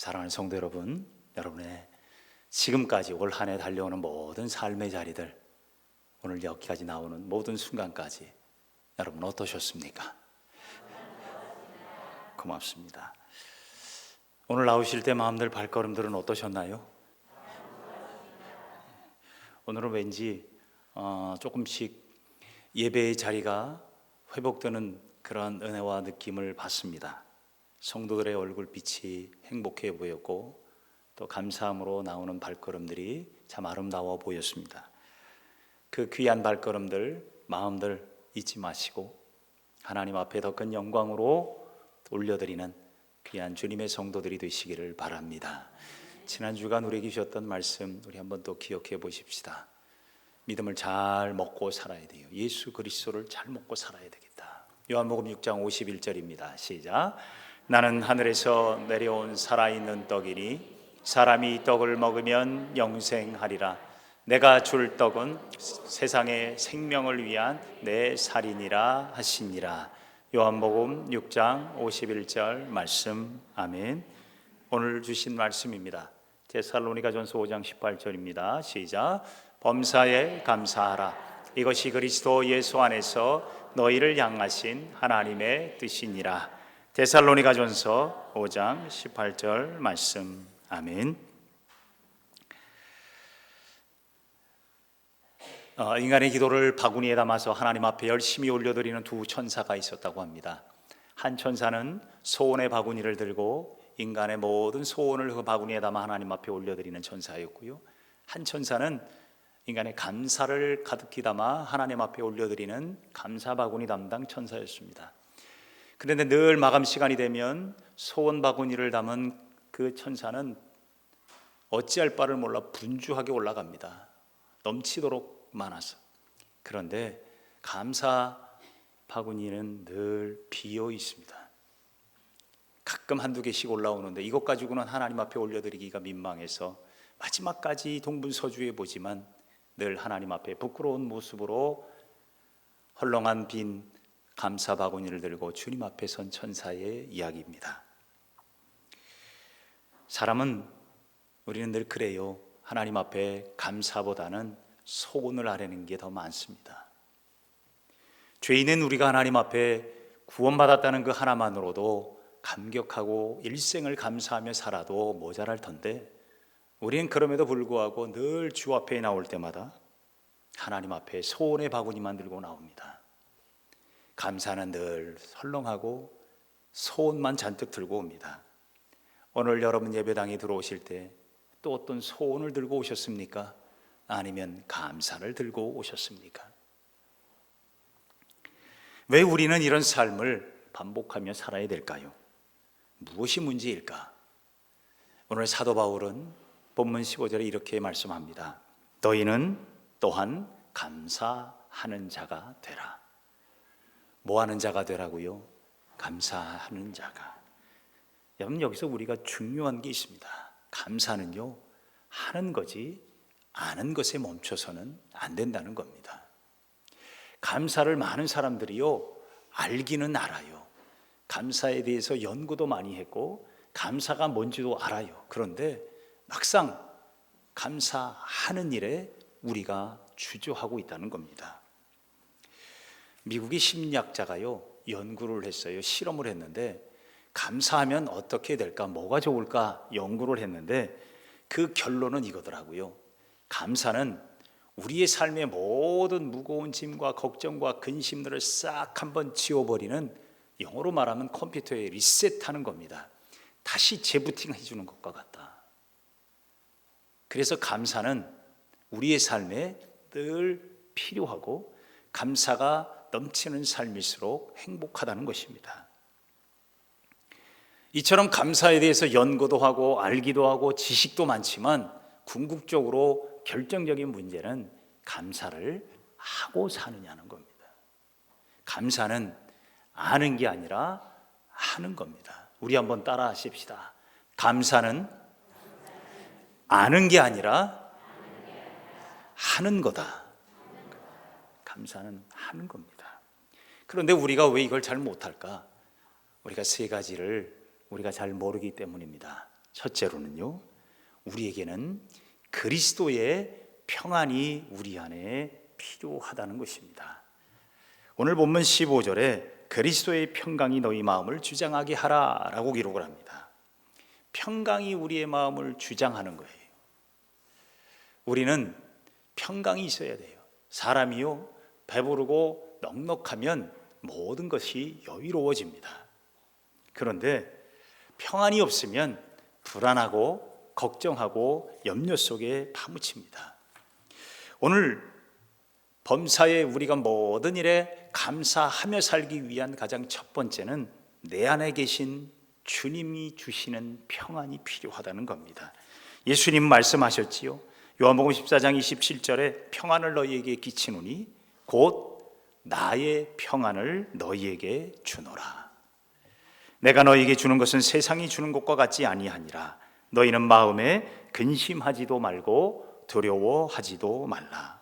사랑하는 성도 여러분, 여러분의 지금까지 올 한 해 달려오는 모든 삶의 자리들, 오늘 여기까지 나오는 모든 순간까지 여러분 어떠셨습니까? 고맙습니다. 오늘 나오실 때 마음들 발걸음들은 어떠셨나요? 오늘은 왠지 조금씩 예배의 자리가 회복되는 그런 은혜와 느낌을 받습니다. 성도들의 얼굴빛이 행복해 보였고 또 감사함으로 나오는 발걸음들이 참 아름다워 보였습니다. 그 귀한 발걸음들, 마음들 잊지 마시고 하나님 앞에 더 큰 영광으로 올려드리는 귀한 주님의 성도들이 되시기를 바랍니다. 지난 주간 우리에게 주셨던 말씀 우리 한번 또 기억해 보십시다. 믿음을 잘 먹고 살아야 돼요. 예수 그리스도를 잘 먹고 살아야 되겠다. 요한복음 6장 51절입니다. 시작. 나는 하늘에서 내려온 살아있는 떡이니 사람이 이 떡을 먹으면 영생하리라. 내가 줄 떡은 세상의 생명을 위한 내 살이니라 하시니라. 요한복음 6장 51절 말씀. 아멘. 오늘 주신 말씀입니다. 데살로니가전서 5장 18절입니다. 시작. 범사에 감사하라. 이것이 그리스도 예수 안에서 너희를 향하신 하나님의 뜻이니라. 데살로니가전서 5장 18절 말씀. 아멘. 인간의 기도를 바구니에 담아서 하나님 앞에 열심히 올려드리는 두 천사가 있었다고 합니다. 한 천사는 소원의 바구니를 들고 인간의 모든 소원을 그 바구니에 담아 하나님 앞에 올려드리는 천사였고요, 한 천사는 인간의 감사를 가득히 담아 하나님 앞에 올려드리는 감사 바구니 담당 천사였습니다. 그런데 늘 마감 시간이 되면 소원 바구니를 담은 그 천사는 어찌할 바를 몰라 분주하게 올라갑니다. 넘치도록 많아서. 그런데 감사 바구니는 늘 비어 있습니다. 가끔 한두 개씩 올라오는데 이것 가지고는 하나님 앞에 올려드리기가 민망해서 마지막까지 동분서주해 보지만 늘 하나님 앞에 부끄러운 모습으로 헐렁한 빈 감사 바구니를 들고 주님 앞에 선 천사의 이야기입니다. 사람은, 우리는 늘 그래요. 하나님 앞에 감사보다는 소원을 아뢰는 게 더 많습니다. 죄인은 우리가 하나님 앞에 구원받았다는 그 하나만으로도 감격하고 일생을 감사하며 살아도 모자랄 텐데, 우리는 그럼에도 불구하고 늘 주 앞에 나올 때마다 하나님 앞에 소원의 바구니만 들고 나옵니다. 감사는 늘 설렁하고 소원만 잔뜩 들고 옵니다. 오늘 여러분 예배당에 들어오실 때 또 어떤 소원을 들고 오셨습니까? 아니면 감사를 들고 오셨습니까? 왜 우리는 이런 삶을 반복하며 살아야 될까요? 무엇이 문제일까? 오늘 사도 바울은 본문 15절에 이렇게 말씀합니다. 너희는 또한 감사하는 자가 되라. 뭐 하는 자가 되라고요? 감사하는 자가. 여러분, 여기서 우리가 중요한 게 있습니다. 감사는요, 하는 거지 아는 것에 멈춰서는 안 된다는 겁니다. 감사를 많은 사람들이요, 알기는 알아요. 감사에 대해서 연구도 많이 했고 감사가 뭔지도 알아요. 그런데 막상 감사하는 일에 우리가 주저하고 있다는 겁니다. 미국의 심리학자가요, 연구를 했어요. 실험을 했는데 감사하면 어떻게 될까, 뭐가 좋을까 연구를 했는데 그 결론은 이거더라고요. 감사는 우리의 삶의 모든 무거운 짐과 걱정과 근심들을 싹 한번 지워버리는, 영어로 말하면 컴퓨터에 리셋하는 겁니다. 다시 재부팅 해주는 것과 같다. 그래서 감사는 우리의 삶에 늘 필요하고 감사가 넘치는 삶일수록 행복하다는 것입니다. 이처럼 감사에 대해서 연구도 하고 알기도 하고 지식도 많지만 궁극적으로 결정적인 문제는 감사를 하고 사느냐는 겁니다. 감사는 아는 게 아니라 하는 겁니다. 우리 한번 따라 하십시다. 감사는 아는 게 아니라 하는 거다. 감사는 하는 겁니다. 그런데 우리가 왜 이걸 잘 못할까? 우리가 세 가지를 우리가 잘 모르기 때문입니다. 첫째로는요, 우리에게는 그리스도의 평안이 우리 안에 필요하다는 것입니다. 오늘 본문 15절에 그리스도의 평강이 너희 마음을 주장하게 하라 라고 기록을 합니다. 평강이 우리의 마음을 주장하는 거예요. 우리는 평강이 있어야 돼요. 사람이요, 배부르고 넉넉하면 모든 것이 여유로워집니다. 그런데 평안이 없으면 불안하고 걱정하고 염려 속에 파묻힙니다. 오늘 범사에 우리가 모든 일에 감사하며 살기 위한 가장 첫 번째는 내 안에 계신 주님이 주시는 평안이 필요하다는 겁니다. 예수님 말씀하셨지요. 요한복음 14장 27절에 평안을 너희에게 끼치노니 곧 나의 평안을 너희에게 주노라. 내가 너희에게 주는 것은 세상이 주는 것과 같지 아니하니라. 너희는 마음에 근심하지도 말고 두려워하지도 말라.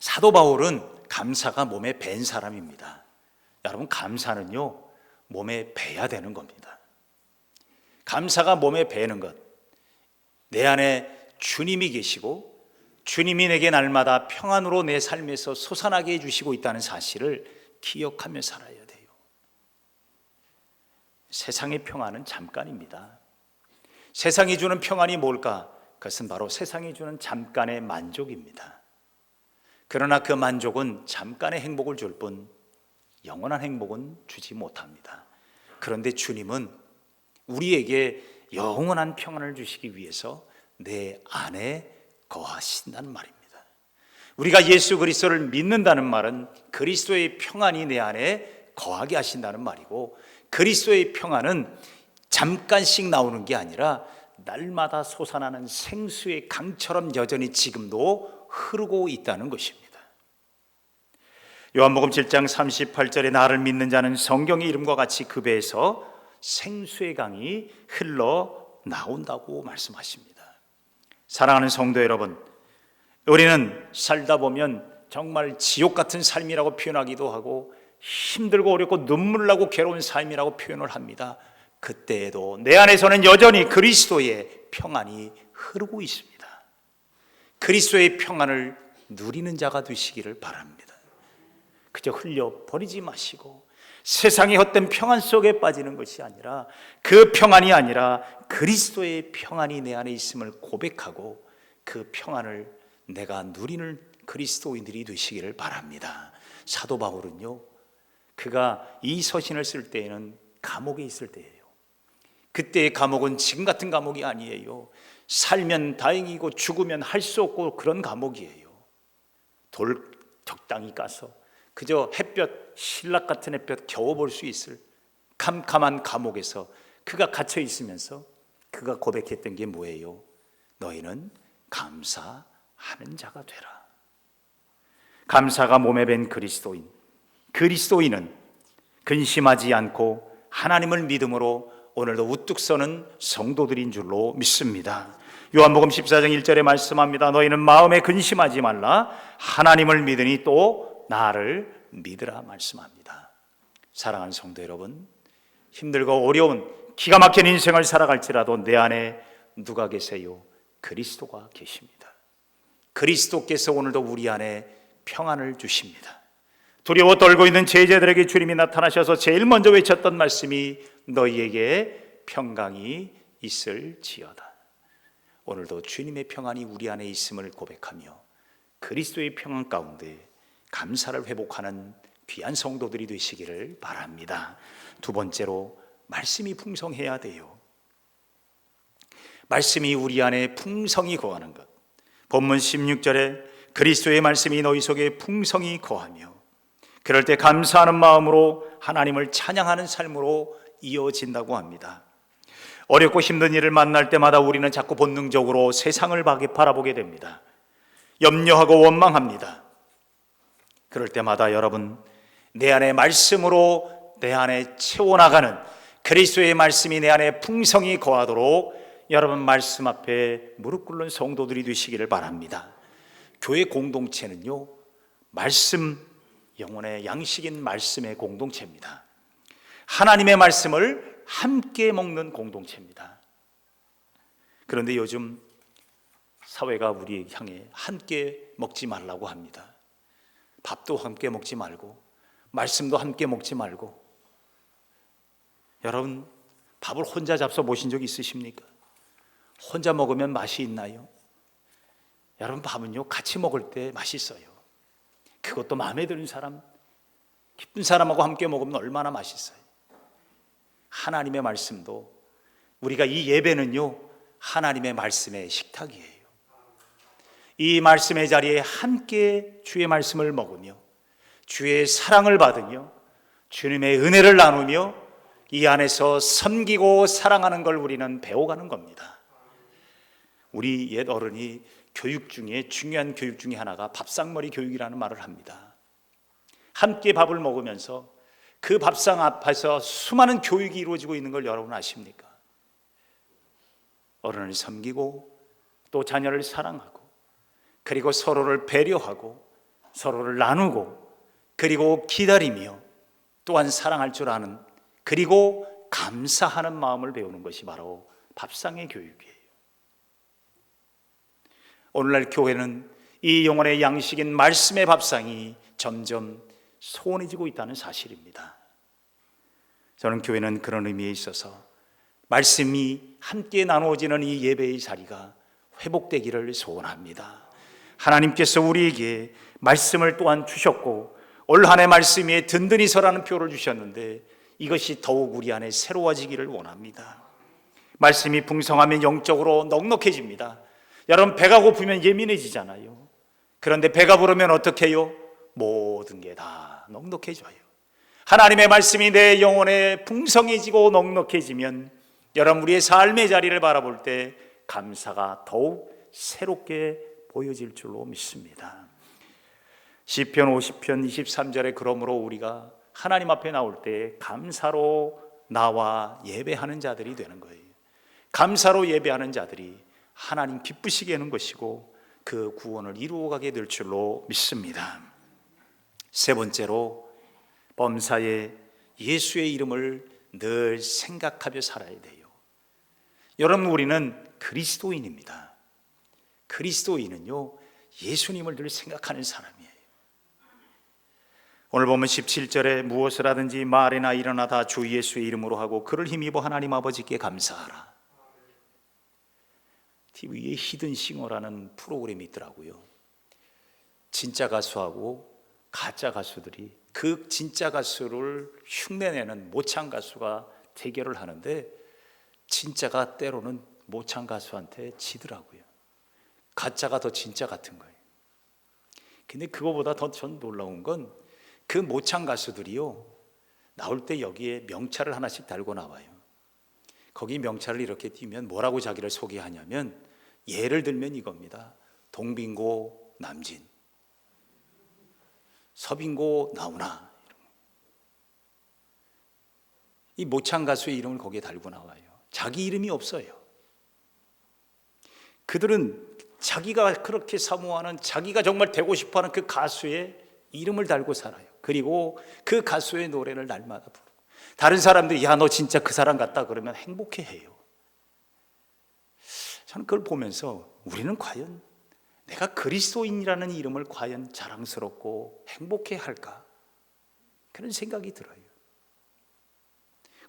사도 바울은 감사가 몸에 밴 사람입니다. 여러분, 감사는요, 몸에 배야 되는 겁니다. 감사가 몸에 배는 것, 내 안에 주님이 계시고 주님이 내게 날마다 평안으로 내 삶에서 솟아나게 해주시고 있다는 사실을 기억하며 살아야 돼요. 세상의 평안은 잠깐입니다. 세상이 주는 평안이 뭘까? 그것은 바로 세상이 주는 잠깐의 만족입니다. 그러나 그 만족은 잠깐의 행복을 줄 뿐 영원한 행복은 주지 못합니다. 그런데 주님은 우리에게 영원한 평안을 주시기 위해서 내 안에 거하신다는 말입니다. 우리가 예수 그리스도를 믿는다는 말은 그리스도의 평안이 내 안에 거하게 하신다는 말이고, 그리스도의 평안은 잠깐씩 나오는 게 아니라 날마다 솟아나는 생수의 강처럼 여전히 지금도 흐르고 있다는 것입니다. 요한복음 7장 38절에 나를 믿는 자는 성경의 이름과 같이 그 배에서 생수의 강이 흘러 나온다고 말씀하십니다. 사랑하는 성도 여러분, 우리는 살다 보면 정말 지옥 같은 삶이라고 표현하기도 하고 힘들고 어렵고 눈물 나고 괴로운 삶이라고 표현을 합니다. 그때에도 내 안에서는 여전히 그리스도의 평안이 흐르고 있습니다. 그리스도의 평안을 누리는 자가 되시기를 바랍니다. 그저 흘려버리지 마시고 세상의 헛된 평안 속에 빠지는 것이 아니라, 그 평안이 아니라 그리스도의 평안이 내 안에 있음을 고백하고 그 평안을 내가 누리는 그리스도인들이 되시기를 바랍니다. 사도 바울은요, 그가 이 서신을 쓸 때에는 감옥에 있을 때예요. 그때의 감옥은 지금 같은 감옥이 아니에요. 살면 다행이고 죽으면 할 수 없고 그런 감옥이에요. 돌 적당히 까서 그저 햇볕, 신락 같은 햇볕 겨워 볼 수 있을 캄캄한 감옥에서 그가 갇혀 있으면서 그가 고백했던 게 뭐예요? 너희는 감사하는 자가 되라. 감사가 몸에 밴 그리스도인은 근심하지 않고 하나님을 믿음으로 오늘도 우뚝 서는 성도들인 줄로 믿습니다. 요한복음 14장 1절에 말씀합니다. 너희는 마음에 근심하지 말라. 하나님을 믿으니 또 나를 믿으라 말씀합니다. 사랑하는 성도 여러분, 힘들고 어려운 기가 막힌 인생을 살아갈지라도 내 안에 누가 계세요? 그리스도가 계십니다. 그리스도께서 오늘도 우리 안에 평안을 주십니다. 두려워 떨고 있는 제자들에게 주님이 나타나셔서 제일 먼저 외쳤던 말씀이 너희에게 평강이 있을지어다. 오늘도 주님의 평안이 우리 안에 있음을 고백하며 그리스도의 평안 가운데 감사를 회복하는 귀한 성도들이 되시기를 바랍니다. 두 번째로, 말씀이 풍성해야 돼요. 말씀이 우리 안에 풍성히 거하는 것. 본문 16절에 그리스도의 말씀이 너희 속에 풍성히 거하며 그럴 때 감사하는 마음으로 하나님을 찬양하는 삶으로 이어진다고 합니다. 어렵고 힘든 일을 만날 때마다 우리는 자꾸 본능적으로 세상을 바라보게 됩니다. 염려하고 원망합니다. 그럴 때마다 여러분, 내 안에 말씀으로 내 안에 채워나가는 그리스도의 말씀이 내 안에 풍성히 거하도록 여러분 말씀 앞에 무릎 꿇는 성도들이 되시기를 바랍니다. 교회 공동체는요, 말씀, 영혼의 양식인 말씀의 공동체입니다. 하나님의 말씀을 함께 먹는 공동체입니다. 그런데 요즘 사회가 우리에게 향해 함께 먹지 말라고 합니다. 밥도 함께 먹지 말고 말씀도 함께 먹지 말고. 여러분, 밥을 혼자 잡숴 보신 적 있으십니까? 혼자 먹으면 맛이 있나요? 여러분, 밥은요 같이 먹을 때 맛있어요. 그것도 마음에 드는 사람, 기쁜 사람하고 함께 먹으면 얼마나 맛있어요. 하나님의 말씀도, 우리가 이 예배는요 하나님의 말씀의 식탁이에요. 이 말씀의 자리에 함께 주의 말씀을 먹으며 주의 사랑을 받으며 주님의 은혜를 나누며 이 안에서 섬기고 사랑하는 걸 우리는 배워가는 겁니다. 우리 옛 어른이 교육 중에 중요한 교육 중에 하나가 밥상머리 교육이라는 말을 합니다. 함께 밥을 먹으면서 그 밥상 앞에서 수많은 교육이 이루어지고 있는 걸 여러분 아십니까? 어른을 섬기고 또 자녀를 사랑하고 그리고 서로를 배려하고 서로를 나누고 그리고 기다리며 또한 사랑할 줄 아는, 그리고 감사하는 마음을 배우는 것이 바로 밥상의 교육이에요. 오늘날 교회는 이 영혼의 양식인 말씀의 밥상이 점점 소원해지고 있다는 사실입니다. 저는 교회는 그런 의미에 있어서 말씀이 함께 나누어지는 이 예배의 자리가 회복되기를 소원합니다. 하나님께서 우리에게 말씀을 또한 주셨고 올 한 해 말씀 위에 든든히 서라는 표를 주셨는데 이것이 더욱 우리 안에 새로워지기를 원합니다. 말씀이 풍성하면 영적으로 넉넉해집니다. 여러분, 배가 고프면 예민해지잖아요. 그런데 배가 부르면 어떻게 해요? 모든 게 다 넉넉해져요. 하나님의 말씀이 내 영혼에 풍성해지고 넉넉해지면 여러분, 우리의 삶의 자리를 바라볼 때 감사가 더욱 새롭게 보여질 줄로 믿습니다. 시편 50편 23절에 그러므로 우리가 하나님 앞에 나올 때 감사로 나와 예배하는 자들이 되는 거예요. 감사로 예배하는 자들이 하나님 기쁘시게 하는 것이고 그 구원을 이루어가게 될 줄로 믿습니다. 세 번째로, 범사에 예수의 이름을 늘 생각하며 살아야 돼요. 여러분, 우리는 그리스도인입니다. 그리스도인은요 예수님을 늘 생각하는 사람이에요. 오늘 보면 17절에 무엇을 하든지 말이나 일어나 다 주 예수의 이름으로 하고 그를 힘입어 하나님 아버지께 감사하라. TV에 히든싱어라는 프로그램이 있더라고요. 진짜 가수하고 가짜 가수들이 그 진짜 가수를 흉내내는 모창 가수가 대결을 하는데 진짜가 때로는 모창 가수한테 지더라고요. 가짜가 더 진짜 같은 거예요. 근데 그거보다 더 전 놀라운 건 그 모창 가수들이요 나올 때 여기에 명찰을 하나씩 달고 나와요. 거기 명찰을 이렇게 띄면 뭐라고 자기를 소개하냐면, 예를 들면 이겁니다. 동빙고 남진, 서빙고 나훈아. 이 모창 가수의 이름을 거기에 달고 나와요. 자기 이름이 없어요. 그들은 자기가 그렇게 사모하는, 자기가 정말 되고 싶어하는 그 가수의 이름을 달고 살아요. 그리고 그 가수의 노래를 날마다 부르고, 다른 사람들이 야 너 진짜 그 사람 같다 그러면 행복해해요. 저는 그걸 보면서 우리는 과연 내가 그리스도인이라는 이름을 과연 자랑스럽고 행복해할까, 그런 생각이 들어요.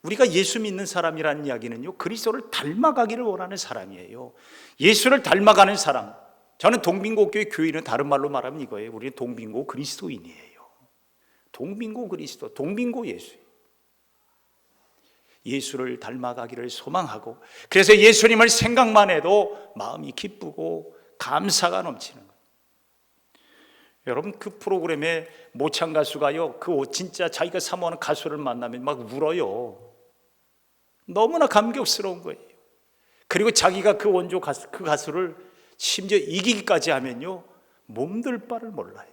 우리가 예수 믿는 사람이라는 이야기는요 그리스도를 닮아가기를 원하는 사람이에요. 예수를 닮아가는 사람. 저는 동빙고교회 교인은 다른 말로 말하면 이거예요. 우리는 동빙고 그리스도인이에요. 동빙고 그리스도, 동빙고 예수. 예수를 닮아가기를 소망하고, 그래서 예수님을 생각만 해도 마음이 기쁘고 감사가 넘치는 거예요. 여러분, 그 프로그램에 모창 가수가요 그 진짜 자기가 사모하는 가수를 만나면 막 울어요. 너무나 감격스러운 거예요. 그리고 자기가 그 원조 가수, 그 가수를 심지어 이기기까지 하면요 몸둘 바를 몰라요.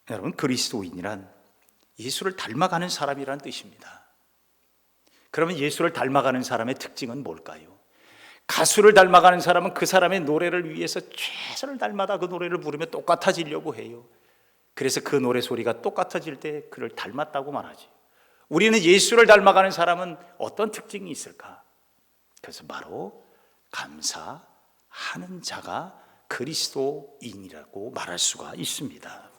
여러분, 그리스도인이란 예수를 닮아가는 사람이라는 뜻입니다. 그러면 예수를 닮아가는 사람의 특징은 뭘까요? 가수를 닮아가는 사람은 그 사람의 노래를 위해서 최선을 다하다 그 노래를 부르며 똑같아지려고 해요. 그래서 그 노래 소리가 똑같아질 때 그를 닮았다고 말하지. 우리는 예수를 닮아가는 사람은 어떤 특징이 있을까? 그래서 바로 감사하는 자가 그리스도인이라고 말할 수가 있습니다.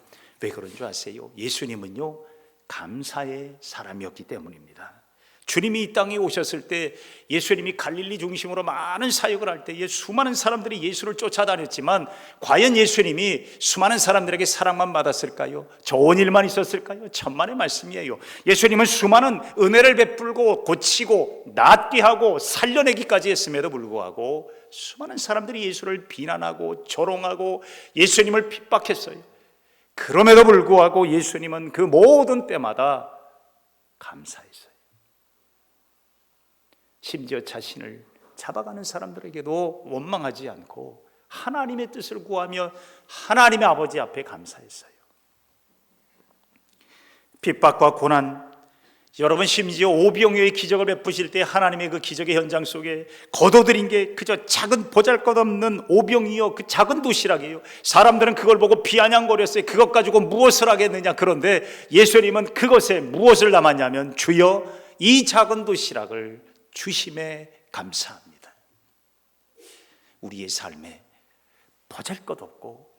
왜 그런 줄 아세요? 예수님은요, 감사의 사람이었기 때문입니다. 주님이 이 땅에 오셨을 때 예수님이 갈릴리 중심으로 많은 사역을 할 때에 수많은 사람들이 예수를 쫓아다녔지만 과연 예수님이 수많은 사람들에게 사랑만 받았을까요? 좋은 일만 있었을까요? 천만의 말씀이에요. 예수님은 수많은 은혜를 베풀고 고치고 낫게 하고 살려내기까지 했음에도 불구하고 수많은 사람들이 예수를 비난하고 조롱하고 예수님을 핍박했어요. 그럼에도 불구하고 예수님은 그 모든 때마다 감사했어요. 심지어 자신을 잡아가는 사람들에게도 원망하지 않고 하나님의 뜻을 구하며 하나님의 아버지 앞에 감사했어요. 핍박과 고난, 여러분 심지어 오병이어의 기적을 베푸실 때 하나님의 그 기적의 현장 속에 거둬들인 게 그저 작은 보잘것없는 오병이어 그 작은 도시락이에요. 사람들은 그걸 보고 비아냥거렸어요. 그것 가지고 무엇을 하겠느냐. 그런데 예수님은 그것에 무엇을 담았냐면 주여 이 작은 도시락을 주심에 감사합니다. 우리의 삶에 보잘것없고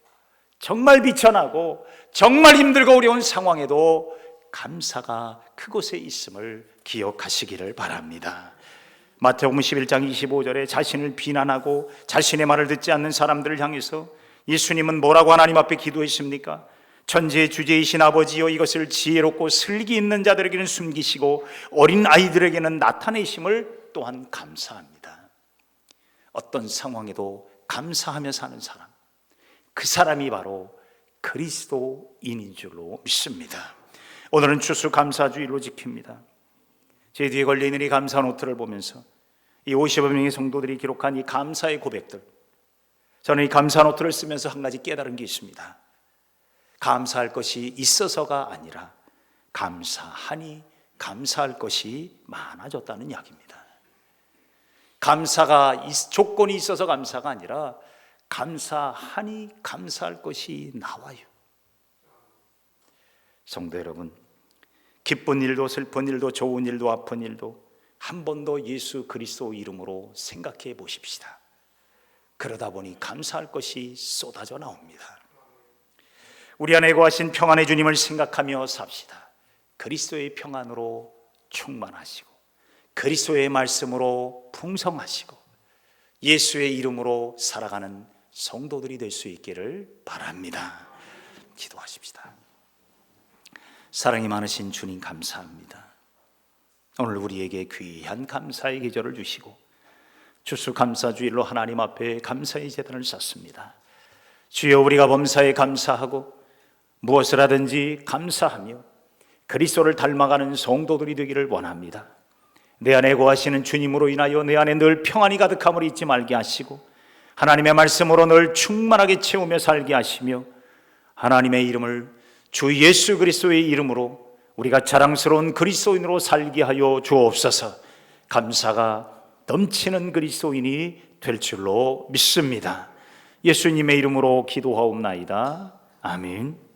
정말 비천하고 정말 힘들고 어려운 상황에도 감사가 그곳에 있음을 기억하시기를 바랍니다. 마태복음 11장 25절에 자신을 비난하고 자신의 말을 듣지 않는 사람들을 향해서 예수님은 뭐라고 하나님 앞에 기도했습니까? 천지의 주제이신 아버지여, 이것을 지혜롭고 슬기 있는 자들에게는 숨기시고 어린 아이들에게는 나타내심을 또한 감사합니다. 어떤 상황에도 감사하며 사는 사람, 그 사람이 바로 그리스도인인 줄로 믿습니다. 오늘은 추수감사주일로 지킵니다. 제 뒤에 걸려있는 이 감사 노트를 보면서 이 50여 명의 성도들이 기록한 이 감사의 고백들, 저는 이 감사 노트를 쓰면서 한 가지 깨달은 게 있습니다. 감사할 것이 있어서가 아니라 감사하니 감사할 것이 많아졌다는 이야기입니다. 감사가 조건이 있어서 감사가 아니라 감사하니 감사할 것이 나와요. 성도 여러분, 기쁜 일도 슬픈 일도 좋은 일도 아픈 일도 한 번 더 예수 그리스도 이름으로 생각해 보십시다. 그러다 보니 감사할 것이 쏟아져 나옵니다. 우리 안에 거하신 평안의 주님을 생각하며 삽시다. 그리스도의 평안으로 충만하시고 그리스도의 말씀으로 풍성하시고 예수의 이름으로 살아가는 성도들이 될 수 있기를 바랍니다. 기도하십시다. 사랑이 많으신 주님 감사합니다. 오늘 우리에게 귀한 감사의 계절을 주시고 추수감사주일로 하나님 앞에 감사의 제단을 쌓습니다. 주여, 우리가 범사에 감사하고 무엇을 하든지 감사하며 그리스도를 닮아가는 성도들이 되기를 원합니다. 내 안에 거하시는 주님으로 인하여 내 안에 늘 평안이 가득함을 잊지 말게 하시고 하나님의 말씀으로 늘 충만하게 채우며 살게 하시며 하나님의 이름을 주 예수 그리스도의 이름으로 우리가 자랑스러운 그리스도인으로 살게 하여 주옵소서. 감사가 넘치는 그리스도인이 될 줄로 믿습니다. 예수님의 이름으로 기도하옵나이다. 아멘.